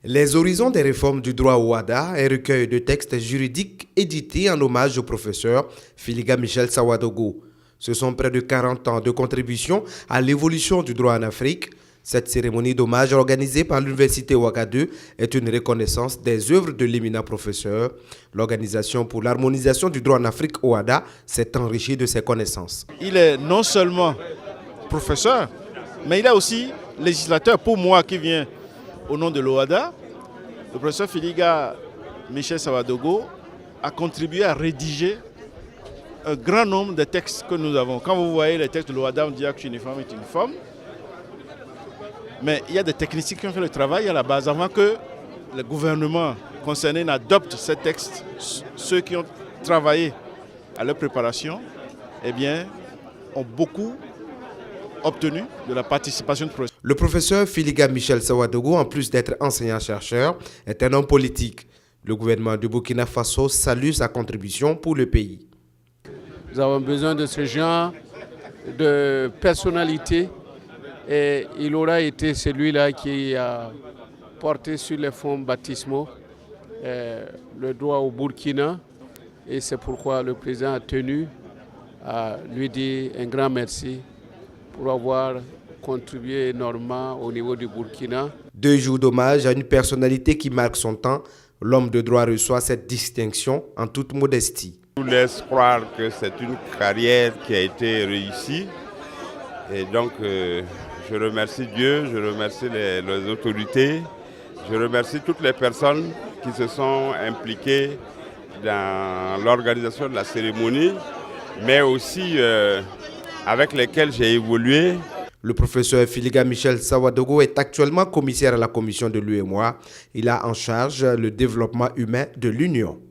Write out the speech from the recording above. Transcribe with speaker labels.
Speaker 1: Les horizons des réformes du droit au WADA, un recueil de textes juridiques édités en hommage au professeur Filiga Michel Sawadogo. Ce sont près de 40 ans de contribution à l'évolution du droit en Afrique. Cette cérémonie d'hommage organisée par l'Université Ouagadougou est une reconnaissance des œuvres de l'éminent professeur. L'Organisation pour l'harmonisation du droit en Afrique, OHADA, s'est enrichie de ses connaissances.
Speaker 2: Il est non seulement professeur, mais il est aussi législateur. Pour moi qui viens au nom de l'OHADA, le professeur Filiga Michel Sawadogo a contribué à rédiger un grand nombre de textes que nous avons. Quand vous voyez les textes de l'OHADA, on dit que uniforme est uniforme. Mais il y a des techniciens qui ont fait le travail à la base avant que le gouvernement concerné n'adopte ces textes. Ceux qui ont travaillé à leur préparation, eh bien, ont beaucoup obtenu de la participation du professeur.
Speaker 1: Le professeur Filiga Michel Sawadogo, en plus d'être enseignant-chercheur, est un homme politique. Le gouvernement du Burkina Faso salue sa contribution pour le pays.
Speaker 3: Nous avons besoin de ce genre de personnalité et il aura été celui-là qui a porté sur les fonds baptismaux le droit au Burkina et c'est pourquoi le président a tenu à lui dire un grand merci pour avoir contribué énormément au niveau du Burkina.
Speaker 1: 2 jours d'hommage à une personnalité qui marque son temps, l'homme de droit reçoit cette distinction en toute modestie.
Speaker 4: Je vous laisse croire que c'est une carrière qui a été réussie et donc je remercie Dieu, je remercie les autorités, je remercie toutes les personnes qui se sont impliquées dans l'organisation de la cérémonie, mais aussi avec lesquelles j'ai évolué.
Speaker 1: Le professeur Filiga Michel Sawadogo est actuellement commissaire à la commission de l'UEMOA. Il a en charge le développement humain de l'Union.